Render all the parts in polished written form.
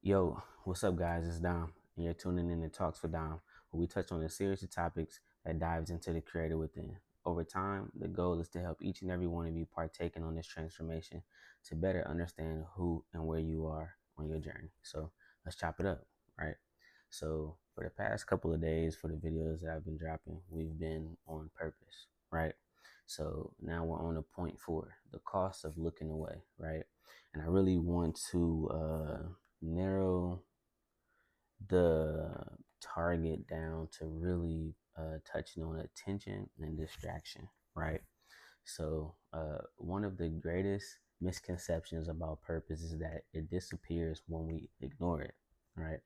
Yo, what's up, guys? It's Dom, and you're tuning in to Talks for Dom, where we touch on a series of topics that dives into the creator within. Over time, the goal is to help each and every one of you partaking on this transformation to better understand who and where you are on your journey. So let's chop it up, right? So for the past couple of days, for the videos that I've been dropping, we've been on purpose, right? So now we're on to point four, the cost of looking away, right? And I really want to narrow the target down to really touching on attention and distraction, right? So, one of the greatest misconceptions about purpose is that it disappears when we ignore it, right?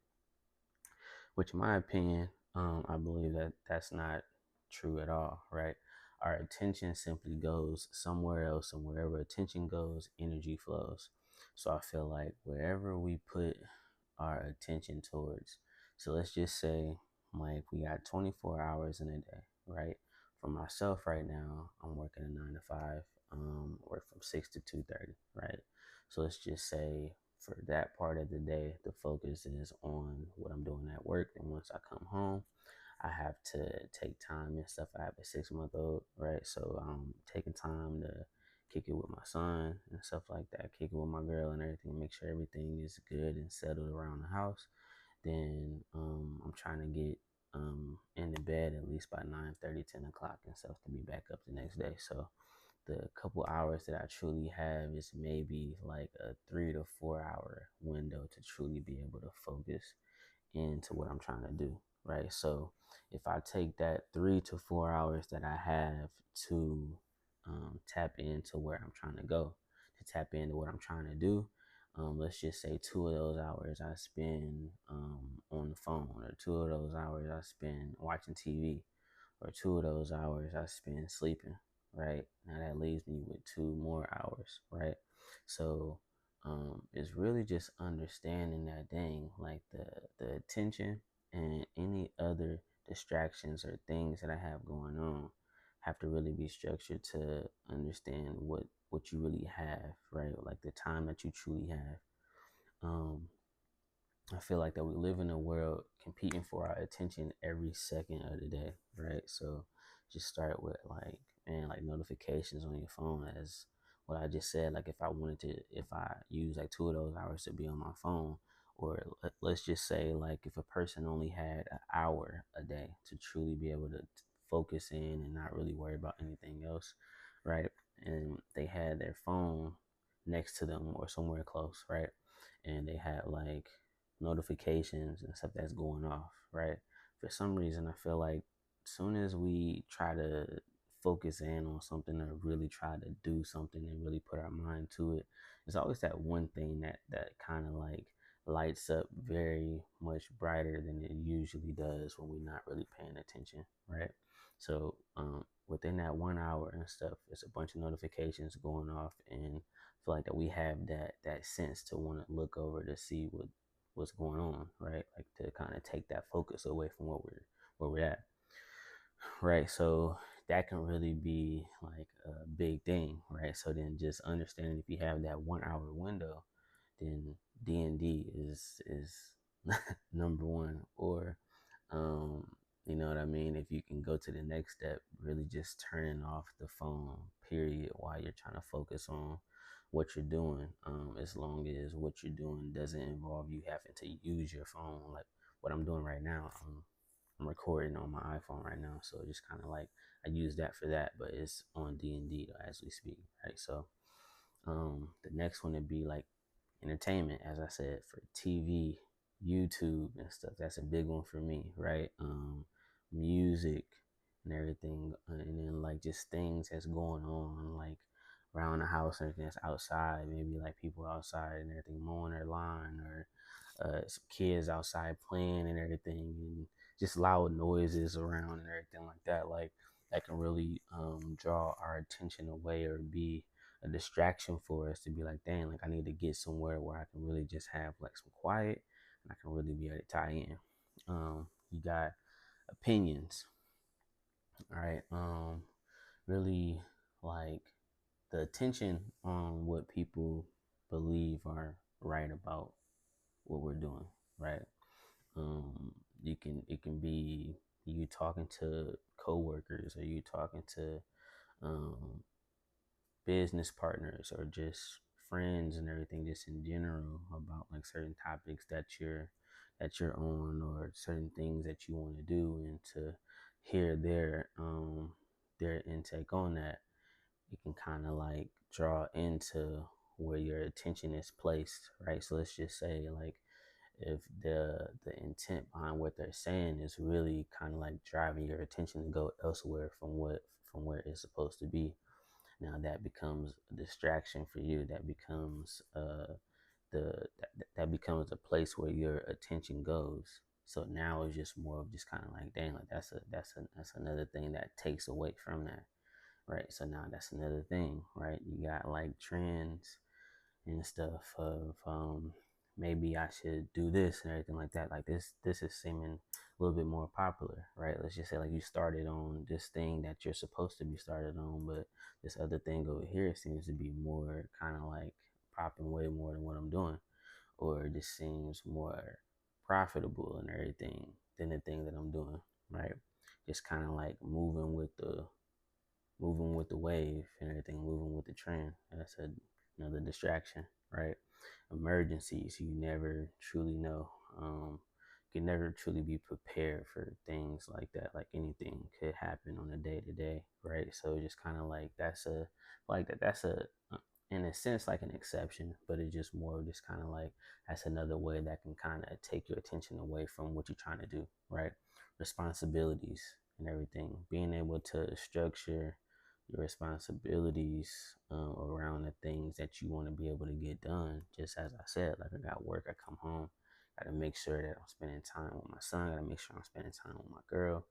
Which, in my opinion, I believe that that's not true at all, right? Our attention simply goes somewhere else, and wherever attention goes, energy flows. So I feel like wherever we put our attention towards, so let's just say, like, we got 24 hours in a day, right? For myself right now, I'm working a 9 to 5, work from 6 to 2:30, right? So let's just say for that part of the day, the focus is on what I'm doing at work. And once I come home, I have to take time and stuff. I have a 6 month old, right? So I'm taking time to kick it with my son and stuff like that, kick it with my girl and everything, make sure everything is good and settled around the house. Then I'm trying to get in the bed at least by 9:30, 10 o'clock and stuff to be back up the next day. So the couple hours that I truly have is maybe like a 3 to 4 hour window to truly be able to focus into what I'm trying to do, right? So if I take that 3 to 4 hours that I have to tap into where I'm trying to go, to tap into what I'm trying to do, let's just say 2 of those hours I spend on the phone, or 2 of those hours I spend watching TV, or 2 of those hours I spend sleeping, right? Now that leaves me with 2 more hours, right? So it's really just understanding that, dang, like the attention and any other distractions or things that I have going on have to really be structured to understand what you really have, right? Like the time that you truly have. Um, I feel like that we live in a world competing for our attention every second of the day, right? So just start with like, man, like notifications on your phone, as what I just said. Like if I use like 2 of those hours to be on my phone, or let's just say like if a person only had an hour a day to truly be able to focus in and not really worry about anything else, right? And they had their phone next to them or somewhere close, right? And they had like notifications and stuff that's going off, right? For some reason, I feel like soon as we try to focus in on something or really try to do something and really put our mind to it, it's always that one thing that kind of like lights up very much brighter than it usually does when we're not really paying attention, right? So within that 1 hour and stuff, there's a bunch of notifications going off, and I feel like that we have that sense to want to look over to see what's going on, right? Like to kind of take that focus away from where we're at, right? So that can really be like a big thing, right? So then just understanding if you have that 1 hour window, then D&D is number one. Or um you know what I mean, if you can go to the next step, really just turning off the phone period while you're trying to focus on what you're doing, as long as what you're doing doesn't involve you having to use your phone. Like what I'm doing right now, I'm recording on my iPhone right now, so just kind of like I use that for that, but it's on D&D as we speak, right? So the next one would be like entertainment, as I said, for TV, YouTube and stuff. That's a big one for me, right? Music and everything, and then like just things that's going on like around the house and everything that's outside. Maybe like people outside and everything mowing their lawn, or some kids outside playing and everything, and just loud noises around and everything like that. Like that can really draw our attention away or be a distraction for us to be like, dang, like I need to get somewhere where I can really just have like some quiet and I can really be able to tie in. You got opinions, all right? Really like the attention on what people believe are right about what we're doing, right? You can it can be you talking to coworkers, or you talking to um, business partners, or just friends and everything, just in general, about like certain topics that you're on, or certain things that you want to do, and to hear their intake on that, it can kind of like draw into where your attention is placed, right? So let's just say, like, if the intent behind what they're saying is really kind of like driving your attention to go elsewhere from where it's supposed to be, now that becomes a distraction for you. That becomes that becomes a place where your attention goes. So now it's just more of just kind of like, dang, like that's another thing that takes away from that, right? So now that's another thing, right? You got like trends and stuff of maybe I should do this and everything like that. Like this is seeming a little bit more popular, right? Let's just say like you started on this thing that you're supposed to be started on, but this other thing over here seems to be more kind of like popping way more than what I'm doing, or it just seems more profitable and everything than the thing that I'm doing, right? Just kind of like moving with the wave and everything, moving with the trend. That's another distraction, right? Emergencies, you never truly know. You can never truly be prepared for things like that. Like anything could happen on a day to day, right? So just kind of like that's a in a sense like an exception, but it's just more just kind of like that's another way that can kind of take your attention away from what you're trying to do, right? Responsibilities and everything, being able to structure your responsibilities around the things that you want to be able to get done. Just as I said, like I got work, I come home, got to make sure that I'm spending time with my son, got to make sure I'm spending time with my girl.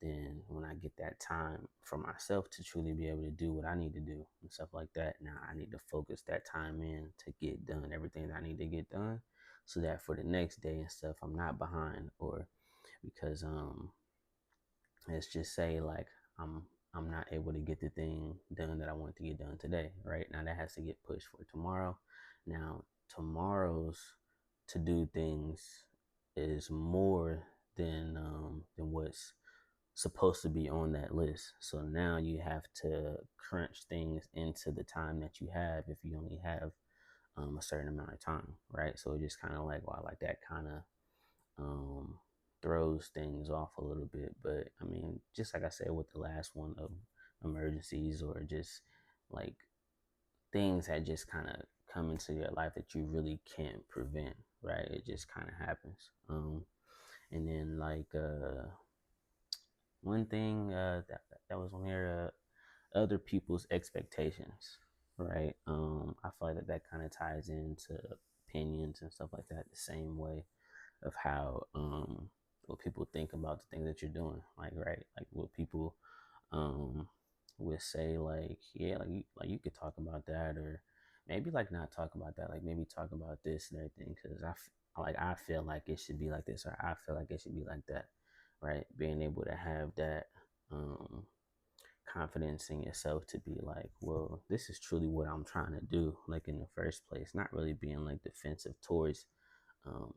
Then when I get that time for myself to truly be able to do what I need to do and stuff like that, now I need to focus that time in to get done everything that I need to get done, so that for the next day and stuff, I'm not behind. Or because let's just say like I'm I'm not able to get the thing done that I want to get done today, right? Now that has to get pushed for tomorrow. Now tomorrow's to do things is more than what's supposed to be on that list. So now you have to crunch things into the time that you have, if you only have a certain amount of time, right? So it just kind of like, wow, like that kind of um, throws things off a little bit. But I mean, just like I said with the last one of emergencies, or just like things that just kind of come into your life that you really can't prevent, right? It just kind of happens. And then like one thing that was on here, other people's expectations, right? I feel like that kind of ties into opinions and stuff like that the same way, of how what people think about the thing that you're doing, like, right, like what people um would say, like, yeah, like you could talk about that, or maybe like not talk about that, like maybe talk about this and everything, because I feel like it should be like this, or I feel like it should be like that, right? Being able to have that um confidence in yourself to be like, well, this is truly what I'm trying to do, like in the first place, not really being like defensive towards um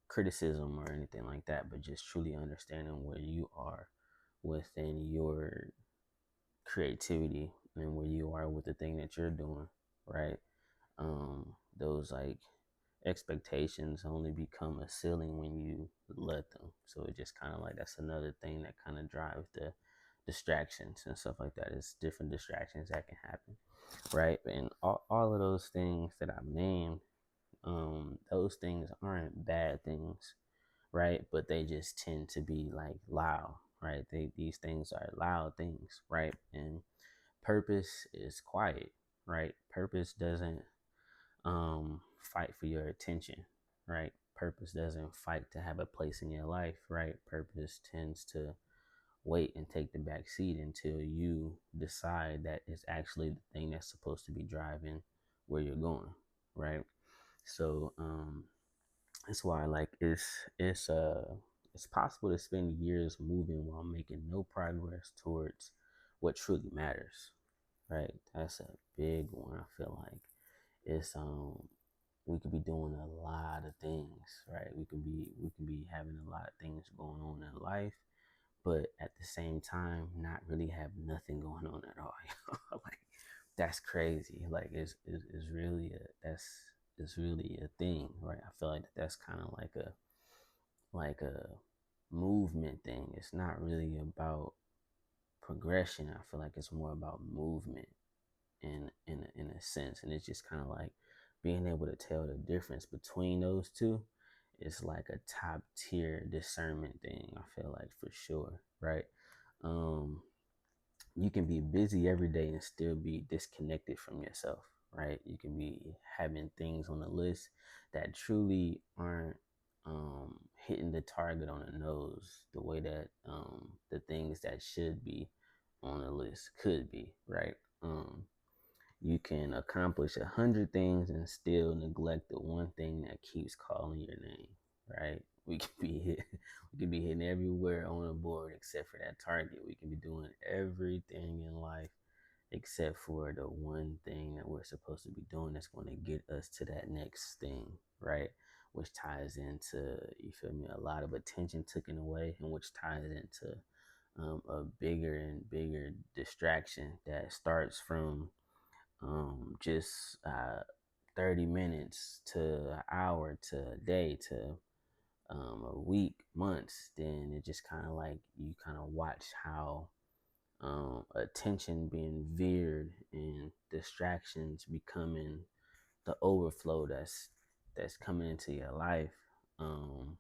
criticism or anything like that, but just truly understanding where you are within your creativity, and where you are with the thing that you're doing, right? Those like expectations only become a ceiling when you let them. So it just kind of like, that's another thing that kind of drives the distractions and stuff like that. It's different distractions that can happen, right? And all of those things that I've named, those things aren't bad things, right? But they just tend to be like loud, right? These things are loud things, right? And purpose is quiet, right? Purpose doesn't fight for your attention, right? Purpose doesn't fight to have a place in your life, right? Purpose tends to wait and take the back seat until you decide that it's actually the thing that's supposed to be driving where you're going, right? So that's why, like, it's possible to spend years moving while making no progress towards what truly matters, right? That's a big one. I feel like it's we could be doing a lot of things, right? We can be having a lot of things going on in life, but at the same time not really have nothing going on at all. Like that's crazy. Like it's really it's really a thing, right? I feel like that's kind of like a movement thing. It's not really about progression. I feel like it's more about movement in a sense, and it's just kind of like being able to tell the difference between those two. It's like a top tier discernment thing. I feel like for sure, right? Um, you can be busy every day and still be disconnected from yourself, right? You can be having things on the list that truly aren't hitting the target on the nose the way that the things that should be on the list could be, right? You can accomplish 100 things and still neglect the one thing that keeps calling your name, right? We can be hit, we can be hitting everywhere on the board except for that target. We can be doing everything in life except for the one thing that we're supposed to be doing that's going to get us to that next thing, right? Which ties into, you feel me, a lot of attention taken away, and which ties into a bigger and bigger distraction that starts from just 30 minutes to an hour to a day to a week, months. Then it just kind of like you kind of watch how attention being veered and distractions becoming the overflow that's coming into your life, um,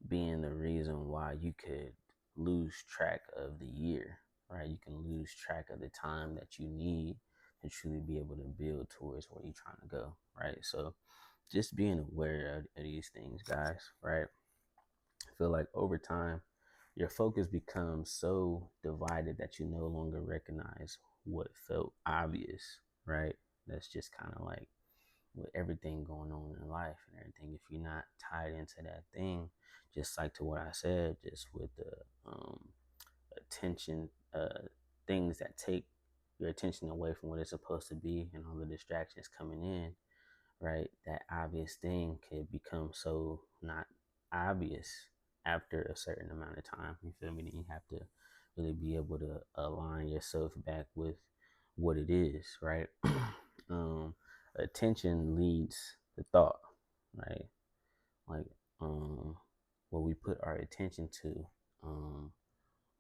being the reason why you could lose track of the year, right? You can lose track of the time that you need to truly be able to build towards where you're trying to go, right? So just being aware of these things, guys, right? I feel like over time, your focus becomes so divided that you no longer recognize what felt obvious, right? That's just kind of like with everything going on in life and everything. If you're not tied into that thing, just like to what I said, just with the attention, things that take your attention away from what it's supposed to be and all the distractions coming in, right? That obvious thing could become so not obvious after a certain amount of time. You feel me? Then you have to really be able to align yourself back with what it is, right? um, Attention leads the thought, right? Like what we put our attention to, um,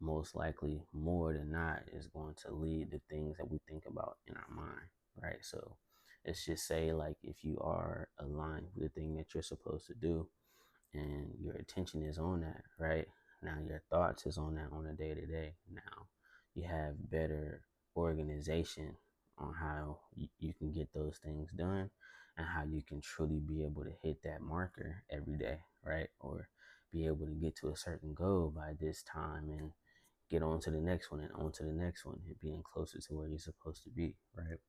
most likely more than not is going to lead to things that we think about in our mind, right? So let's just say like if you are aligned with the thing that you're supposed to do and your attention is on that, right? Now your thoughts is on that on a day to day. Now you have better organization on how you can get those things done and how you can truly be able to hit that marker every day, right? Or be able to get to a certain goal by this time and get on to the next one and on to the next one and being closer to where you're supposed to be, right?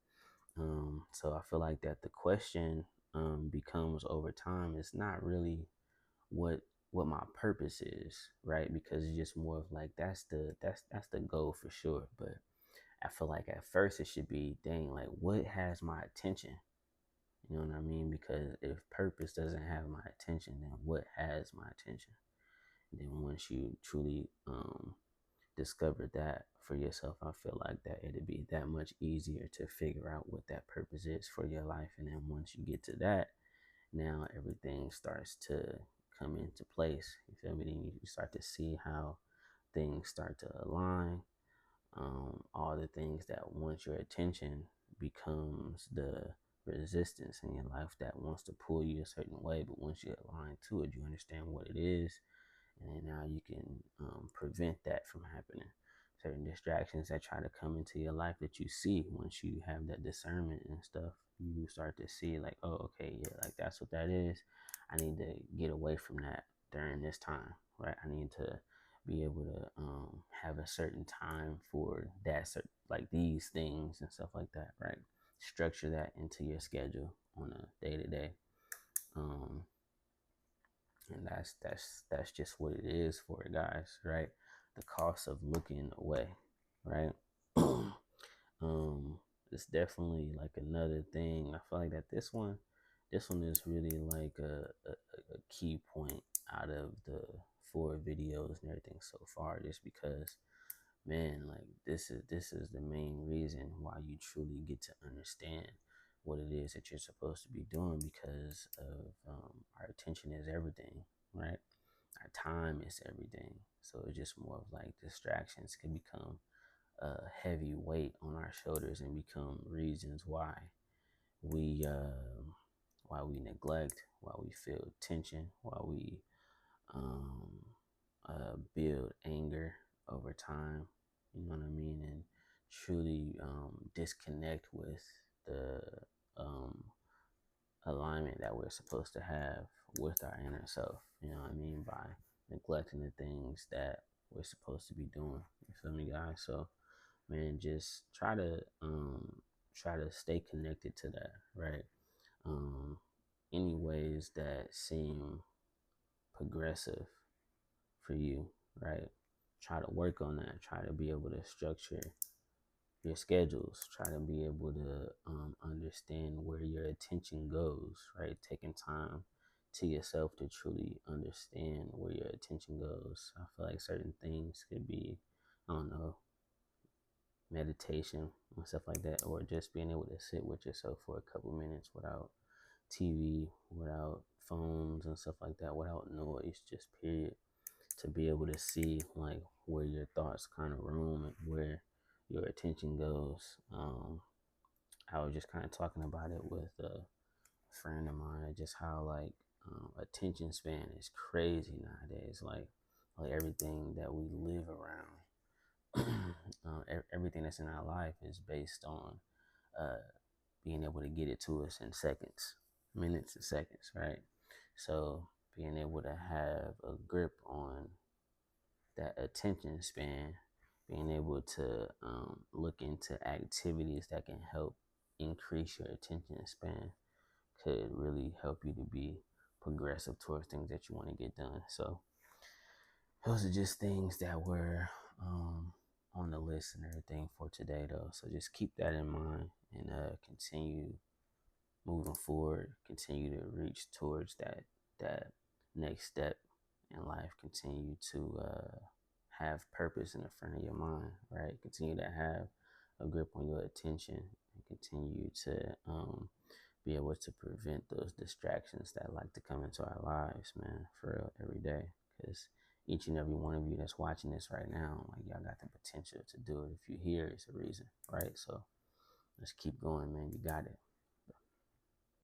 So I feel like that the question becomes over time, it's not really what what my purpose is, right? Because it's just more of like that's the goal for sure. But I feel like at first it should be, dang, like what has my attention? You know what I mean? Because if purpose doesn't have my attention, then what has my attention? And then once you truly discover that for yourself, I feel like that it'd be that much easier to figure out what that purpose is for your life. And then once you get to that, now everything starts to come into place. You feel me? Then you start to see how things start to align. All the things that want your attention becomes the resistance in your life that wants to pull you a certain way. But once you align to it, you understand what it is, and then now you can prevent that from happening. Certain distractions that try to come into your life that you see, once you have that discernment and stuff, you start to see like, oh, okay, yeah, like that's what that is. I need to get away from that during this time, right? I need to be able to have a certain time for that, like these things and stuff like that, right? Structure that into your schedule on a day to day. And that's just what it is for it, guys, right? The cost of looking away, right? um it's definitely like another thing. I feel like that this one is really like key point out of the 4 videos and everything so far, just because, man, like this is the main reason why you truly get to understand what it is that you're supposed to be doing, because of our attention is everything, right? Our time is everything. So it's just more of like distractions can become a heavy weight on our shoulders and become reasons we why we neglect, why we feel tension, why we um, build anger over time. You know what I mean? And truly disconnect with the um, alignment that we're supposed to have with our inner self. You know what I mean? By neglecting the things that we're supposed to be doing. You feel me, guys? So, man, just try to stay connected to that, right? Um, any ways that seem progressive for you, right? Try to work on that. Try to be able to structure your schedules. Try to be able to understand where your attention goes, right? Taking time to yourself to truly understand where your attention goes. I feel like certain things could be, I don't know, meditation and stuff like that, or just being able to sit with yourself for a couple minutes without TV, without phones and stuff like that, without noise, just period, to be able to see like where your thoughts kind of roam and where your attention goes. I was just kind of talking about it with a friend of mine, just how like attention span is crazy nowadays. Like everything that we live around, everything that's in our life is based on uh, being able to get it to us in seconds, minutes and seconds, right? So being able to have a grip on that attention span, being able to look into activities that can help increase your attention span could really help you to be progressive towards things that you want to get done. So those are just things that were on the list and everything for today, though. So just keep that in mind and continue moving forward. Continue to reach towards that next step in life. Continue to have purpose in the front of your mind, right? Continue to have a grip on your attention and continue to be able to prevent those distractions that like to come into our lives, man, for real, every day. Because each and every one of you that's watching this right now, like y'all got the potential to do it. If you're here, it's a reason, right? So let's keep going, man. You got it.